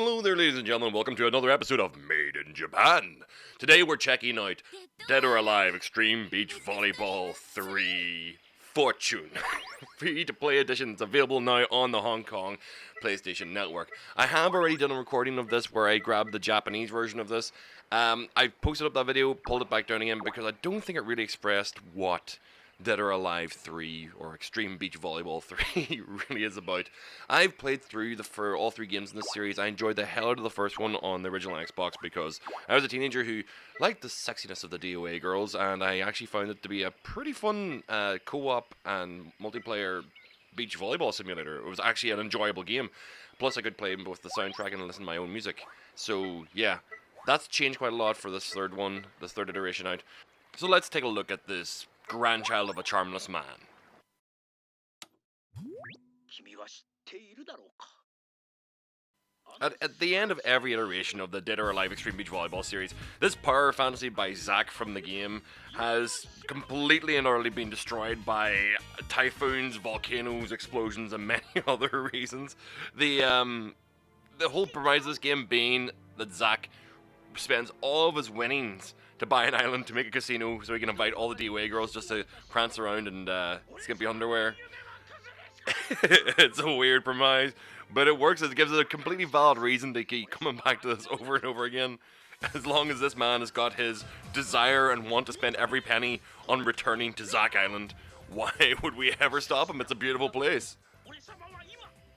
Hello there, ladies and gentlemen. Welcome to another episode of Made in Japan. Today we're checking out Dead or Alive Extreme Beach Volleyball 3 Fortune. Free-to-play edition. It's available now on the Hong Kong PlayStation Network. I have already done a recording of this where I grabbed the Japanese version of this. I posted up that video, pulled it back down again because I don't think it really expressed what Dead or Alive 3 or Extreme Beach Volleyball 3 really is about. I've played through for all three games in this series. I enjoyed the hell out of the first one on the original Xbox because I was a teenager who liked the sexiness of the DOA girls, and I actually found it to be a pretty fun co-op and multiplayer beach volleyball simulator. It was actually an enjoyable game. Plus I could play with the soundtrack and listen to my own music. So yeah, that's changed quite a lot for this third one, this third iteration out. So let's take a look at this grandchild of a charmless man. At the end of every iteration of the Dead or Alive Extreme Beach Volleyball series, this power fantasy by Zack from the game has completely and utterly been destroyed by typhoons, volcanoes, explosions, and many other reasons. The whole premise of this game being that Zack spends all of his winnings to buy an island to make a casino so he can invite all the DOA girls just to prance around and skimpy underwear. It's a weird premise, but it works. It gives it a completely valid reason to keep coming back to this over and over again. As long as this man has got his desire and want to spend every penny on returning to Zack Island, why would we ever stop him? It's a beautiful place.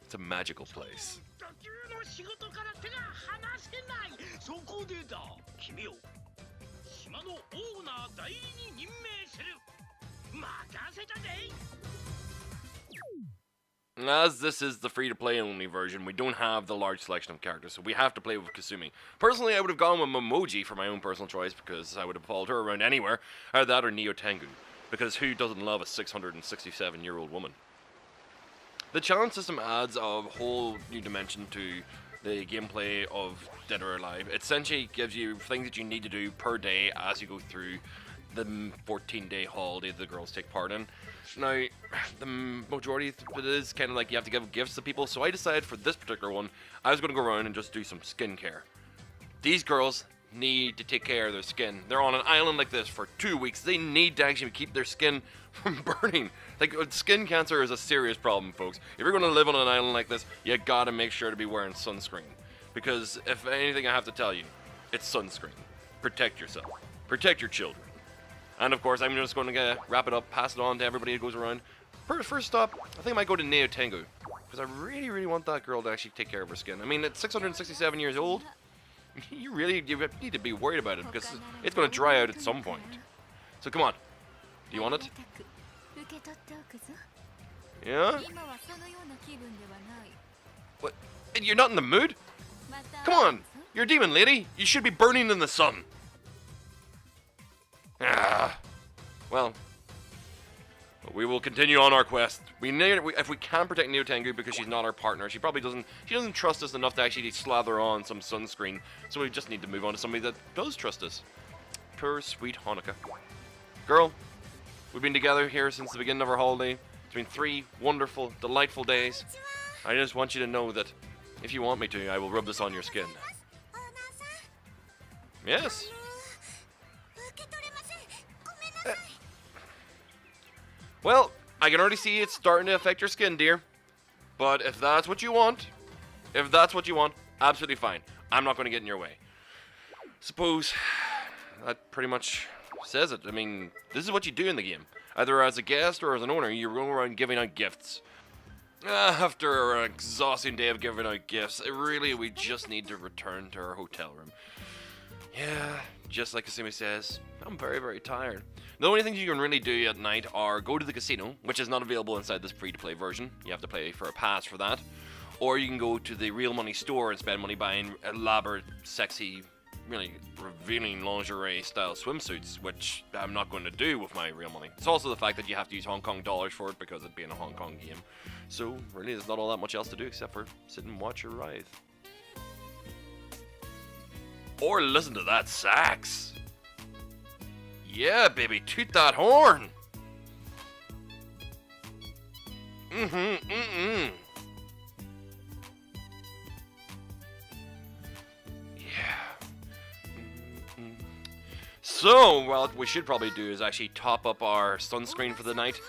It's a magical place. As this is the free-to-play only version, we don't have the large selection of characters, so we have to play with Kasumi. Personally, I would have gone with Momoji for my own personal choice, because I would have followed her around anywhere, either that or Neo Tengu, because who doesn't love a 667-year-old woman? The challenge system adds a whole new dimension to the gameplay of Dead or Alive. It essentially gives you things that you need to do per day as you go through the 14-day holiday the girls take part in. Now, the majority of it is kind of like you have to give gifts to people, so I decided for this particular one, I was going to go around and just do some skincare. These girls need to take care of their skin. They're on an island like this for 2 weeks. They need to actually keep their skin from burning. Like, skin cancer is a serious problem, folks. If you're going to live on an island like this, you gotta make sure to be wearing sunscreen. Because if anything I have to tell you, it's sunscreen. Protect yourself. Protect your children. And of course, I'm just going to wrap it up, pass it on to everybody who goes around. First stop, I think I might go to Neo Tengu. Because I really, really want that girl to actually take care of her skin. I mean, at 667 years old, you need to be worried about it because it's going to dry out at some point. So come on. Do you want it? Yeah? What? You're not in the mood? Come on. You're a demon lady. You should be burning in the sun. Ah. Well, we will continue on our quest. If we can protect Neo Tengu because she's not our partner, she doesn't trust us enough to actually slather on some sunscreen. So we just need to move on to somebody that does trust us. Poor sweet Hanukkah. Girl, we've been together here since the beginning of our holiday. It's been 3 wonderful, delightful days. I just want you to know that if you want me to, I will rub this on your skin. Yes. Well, I can already see it's starting to affect your skin, dear. But if that's what you want, absolutely fine. I'm not going to get in your way. Suppose that pretty much says it. I mean, this is what you do in the game. Either as a guest or as an owner, you're going around giving out gifts. After an exhausting day of giving out gifts, we just need to return to our hotel room. Yeah, just like Kasumi says, I'm very, very tired. The only things you can really do at night are go to the casino, which is not available inside this free-to-play version. You have to pay for a pass for that. Or you can go to the real money store and spend money buying elaborate, sexy, really revealing lingerie-style swimsuits, which I'm not going to do with my real money. It's also the fact that you have to use Hong Kong dollars for it because it being a Hong Kong game. So, really, there's not all that much else to do except for sit and watch her writhe. Or listen to that sax. Yeah, baby, toot that horn. So, well, what we should probably do is actually top up our sunscreen for the night.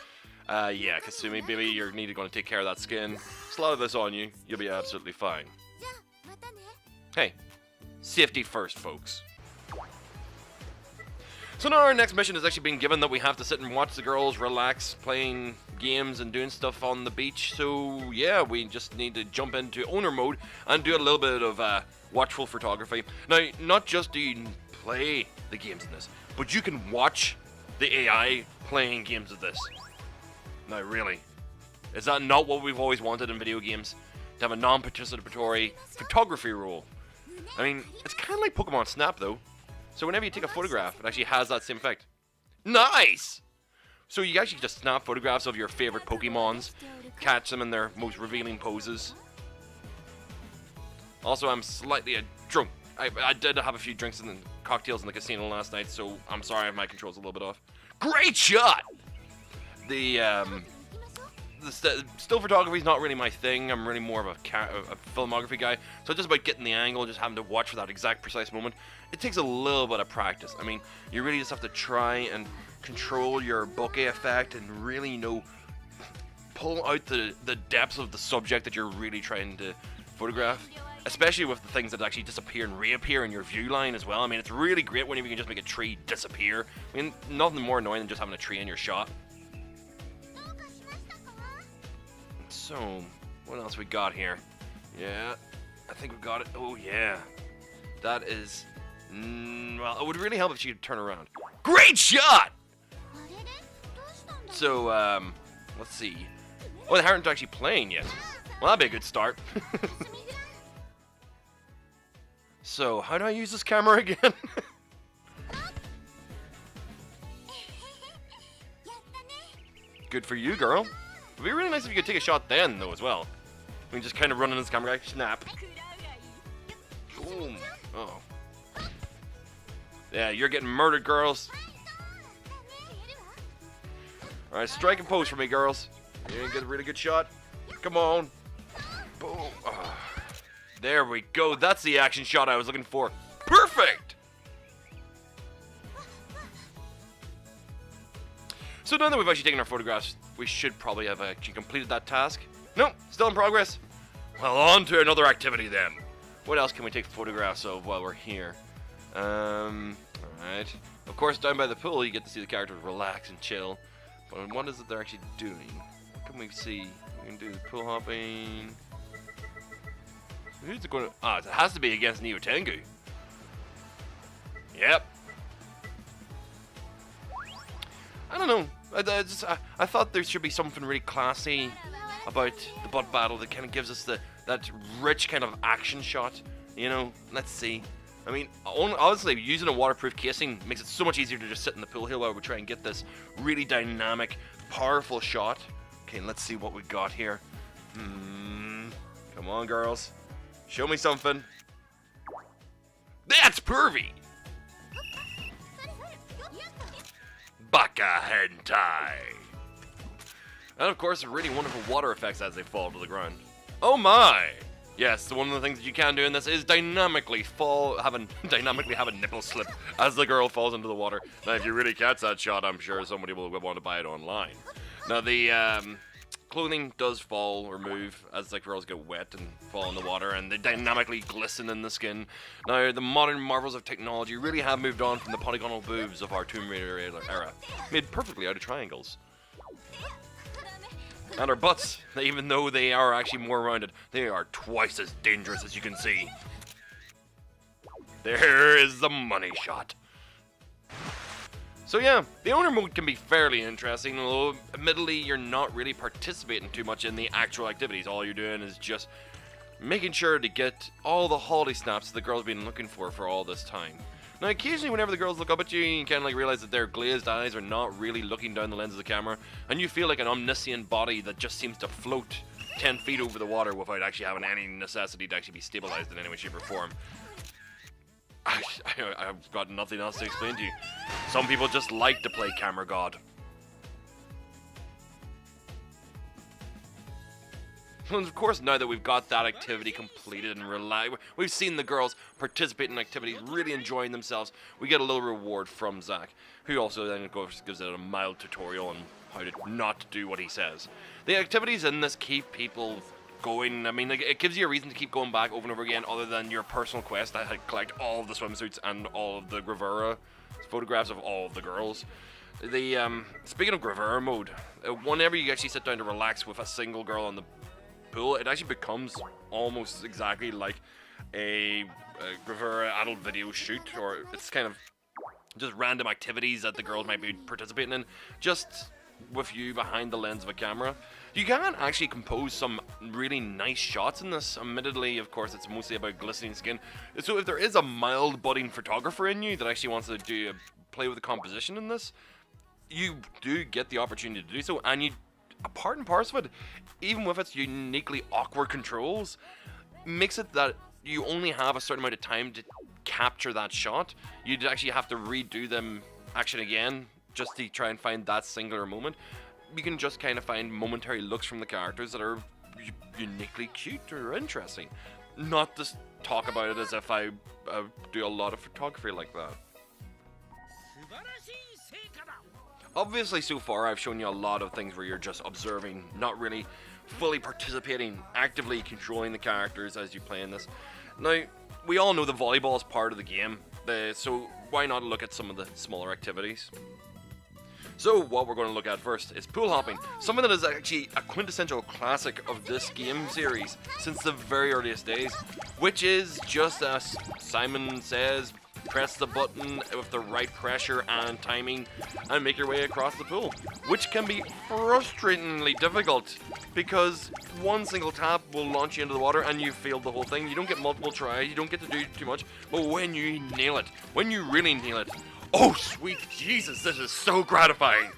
Yeah, Kasumi, baby, you're going to take care of that skin. Slather this on you, you'll be absolutely fine. Hey, safety first, folks. So now our next mission has actually been given that we have to sit and watch the girls relax, playing games and doing stuff on the beach. So yeah, we just need to jump into owner mode and do a little bit of watchful photography. Now, not just do you play the games in this, but you can watch the AI playing games of this. Now really, is that not what we've always wanted in video games? To have a non-participatory photography role. I mean, it's kind of like Pokemon Snap though. So whenever you take a photograph, it actually has that same effect. Nice! So you actually just snap photographs of your favorite Pokemons, catch them in their most revealing poses. Also, I'm slightly drunk. I did have a few drinks and cocktails in the casino last night, so I'm sorry if my control's a little bit off. Great shot! The still photography is not really my thing. I'm really more of a filmography guy. So it's just about getting the angle, just having to watch for that exact precise moment. It takes a little bit of practice. I mean, you really just have to try and control your bokeh effect and really, you know, pull out the depths of the subject that you're really trying to photograph. Especially with the things that actually disappear and reappear in your view line as well. I mean, it's really great whenever you can just make a tree disappear. I mean, nothing more annoying than just having a tree in your shot. So, what else we got here? Yeah, I think we got it. Oh, yeah. That is... well, it would really help if she could turn around. Great shot! So, let's see. Oh, they aren't actually playing yet. Well, that'd be a good start. So, how do I use this camera again? Good for you, girl. It'd be really nice if you could take a shot then, though, as well. I mean, just kind of run in this camera guy. Snap. Boom. Oh. Yeah, you're getting murdered, girls. Alright, strike and pose for me, girls. You didn't get a really good shot. Come on. Boom. Oh. There we go. That's the action shot I was looking for. Perfect! So now that we've actually taken our photographs, we should probably have actually completed that task. No, still in progress. Well, on to another activity then. What else can we take photographs of while we're here? Alright. Of course, down by the pool, you get to see the characters relax and chill. But what is it they're actually doing? What can we see? We can do pool hopping. Who's it going to... Ah, it has to be against Neo Tengu. Yep. I don't know. I thought there should be something really classy about the butt battle that kind of gives us that rich kind of action shot. You know, let's see. I mean, honestly, using a waterproof casing makes it so much easier to just sit in the pool here while we try and get this really dynamic, powerful shot. Okay, let's see what we got here. Come on, girls. Show me something. That's pervy! Baka hentai! And of course, really wonderful water effects as they fall to the ground. Oh my! Yes, one of the things that you can do in this is dynamically have a nipple slip as the girl falls into the water. Now, if you really catch that shot, I'm sure somebody will want to buy it online. Now, the clothing does fall or move as the girls get wet and fall in the water, and they dynamically glisten in the skin. Now, the modern marvels of technology really have moved on from the polygonal boobs of our Tomb Raider era, made perfectly out of triangles. And our butts, even though they are actually more rounded, they are twice as dangerous, as you can see. There is the money shot. So yeah, the owner mode can be fairly interesting, although admittedly you're not really participating too much in the actual activities. All you're doing is just making sure to get all the holiday snaps the girls have been looking for all this time. Now, occasionally, whenever the girls look up at you, you kind of like realize that their glazed eyes are not really looking down the lens of the camera, and you feel like an omniscient body that just seems to float 10 feet over the water without actually having any necessity to actually be stabilized in any way, shape, or form. I've got nothing else to explain to you. Some people just like to play camera god. And of course, now that we've got that activity completed and we've seen the girls participate in activities, really enjoying themselves, we get a little reward from Zack, who also then, of course, gives it a mild tutorial on how to not do what he says. The activities in this keep people going. I mean, like, it gives you a reason to keep going back over and over again, other than your personal quest that had collect all of the swimsuits and all of the Gravura photographs of all of the girls. Speaking of Gravura mode, whenever you actually sit down to relax with a single girl on the pool, it actually becomes almost exactly like a Gravura adult video shoot, or it's kind of just random activities that the girls might be participating in, just with you behind the lens of a camera. You can actually compose some really nice shots in this. Admittedly, of course, it's mostly about glistening skin. So if there is a mild budding photographer in you that actually wants to play with the composition in this, you do get the opportunity to do so. And you, a part and parcel of it, even with its uniquely awkward controls, makes it that you only have a certain amount of time to capture that shot. You'd actually have to redo them action again just to try and find that singular moment. You can just kind of find momentary looks from the characters that are uniquely cute or interesting. Not to talk about it as if I do a lot of photography like that. Obviously, so far I've shown you a lot of things where you're just observing, not really fully participating, actively controlling the characters as you play in this. Now, we all know the volleyball is part of the game, so why not look at some of the smaller activities? So what we're going to look at first is pool hopping, something that is actually a quintessential classic of this game series since the very earliest days, which is just as Simon says, press the button with the right pressure and timing and make your way across the pool, which can be frustratingly difficult because one single tap will launch you into the water and you failed the whole thing. You don't get multiple tries, you don't get to do too much, but when you nail it, when you really nail it, oh, sweet Jesus, this is so gratifying.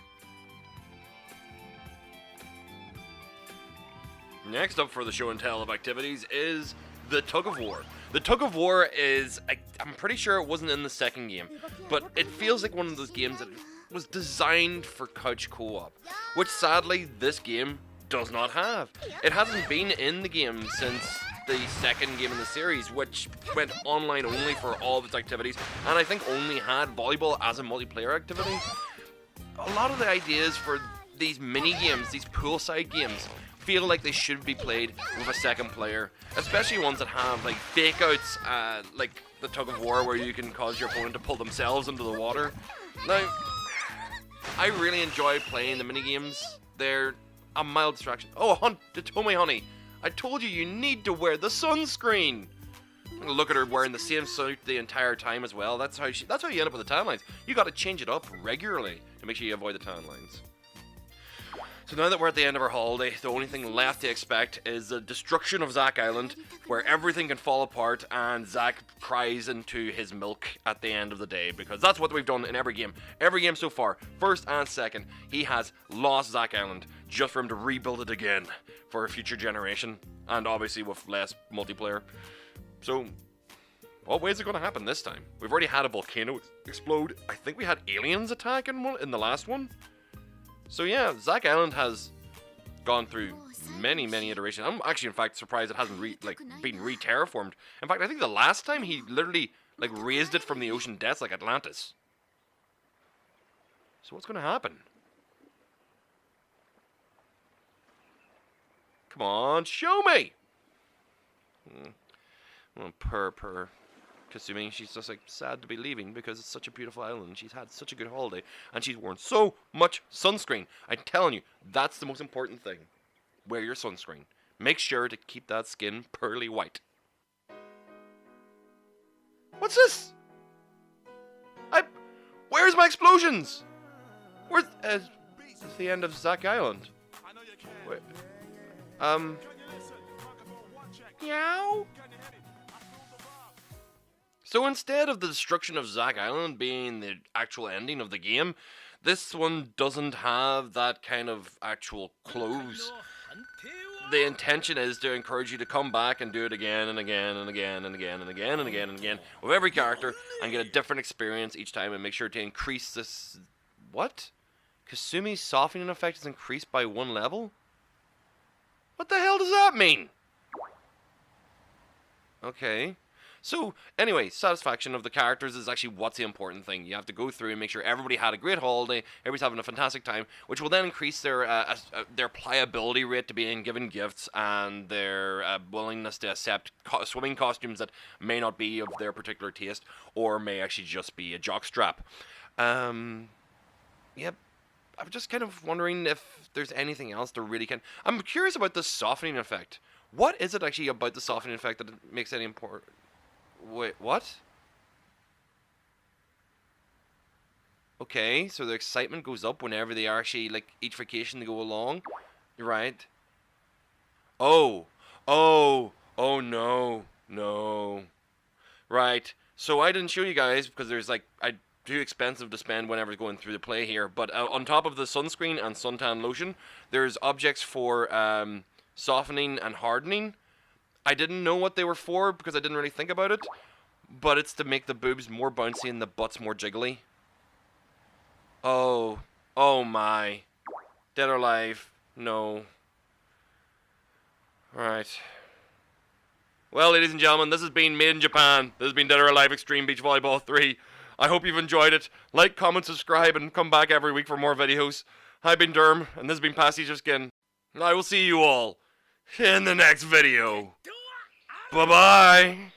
Next up for the show and tell of activities is the tug of war. The tug of war is, I'm pretty sure it wasn't in the second game, but it feels like one of those games that was designed for couch co-op, which sadly this game does not have. It hasn't been in the game since the second game in the series, which went online only for all of its activities, and I think only had volleyball as a multiplayer activity. A lot of the ideas for these mini games, these poolside games, feel like they should be played with a second player, especially ones that have like fake outs, like the tug of war, where you can cause your opponent to pull themselves into the water. Now, I really enjoy playing the mini games. They're a mild distraction. Oh, Tomy honey, I told you you need to wear the sunscreen. Look at her wearing the same suit the entire time as well. That's how you end up with the tan lines. You got to change it up regularly to make sure you avoid the tan lines. So now that we're at the end of our holiday, the only thing left to expect is the destruction of Zack Island, where everything can fall apart and Zack cries into his milk at the end of the day, because that's what we've done in every game. Every game so far, first and second, he has lost Zack Island just for him to rebuild it again for a future generation, and obviously with less multiplayer. So, what way is it going to happen this time? We've already had a volcano explode. I think we had aliens attack in the last one. So yeah, Zack Island has gone through many iterations. I'm actually, in fact, surprised it hasn't been re-terraformed. In fact, I think the last time he literally raised it from the ocean depths like Atlantis. So what's going to happen? Come on, show me! Oh, purr. Kasumi, she's just sad to be leaving because it's such a beautiful island. She's had such a good holiday and she's worn so much sunscreen. I'm telling you, that's the most important thing. Wear your sunscreen. Make sure to keep that skin pearly white. What's this? Where's my explosions? Where's it's the end of Zack Island. Wait, meow. So instead of the destruction of Zack Island being the actual ending of the game, this one doesn't have that kind of actual close. The intention is to encourage you to come back and do it again and again and again and again and again and again and again with every character and get a different experience each time and make sure to increase this... What? Kasumi's softening effect is increased by 1 level? What the hell does that mean? Okay. So, anyway, satisfaction of the characters is actually what's the important thing. You have to go through and make sure everybody had a great holiday, everybody's having a fantastic time, which will then increase their pliability rate to being given gifts and their willingness to accept swimming costumes that may not be of their particular taste or may actually just be a jockstrap. Yep. I'm just kind of wondering if there's anything else to really I'm curious about the softening effect. What is it actually about the softening effect that makes any important? Wait, what? Okay, so the excitement goes up whenever they are actually, like, each vacation they go along. Right. Oh. Oh. Oh, no. No. Right. So I didn't show you guys because there's, like, too expensive to spend whenever going through the play here. But on top of the sunscreen and suntan lotion, there's objects for softening and hardening. I didn't know what they were for because I didn't really think about it, but it's to make the boobs more bouncy and the butts more jiggly. Oh. Oh my. Dead or alive? No. Alright. Well, ladies and gentlemen, this has been Made in Japan. This has been Dead or Alive Extreme Beach Volleyball 3. I hope you've enjoyed it. Like, comment, subscribe, and come back every week for more videos. I've been Derm, and this has been Passage of Skin. I will see you all in the next video. Bye-bye.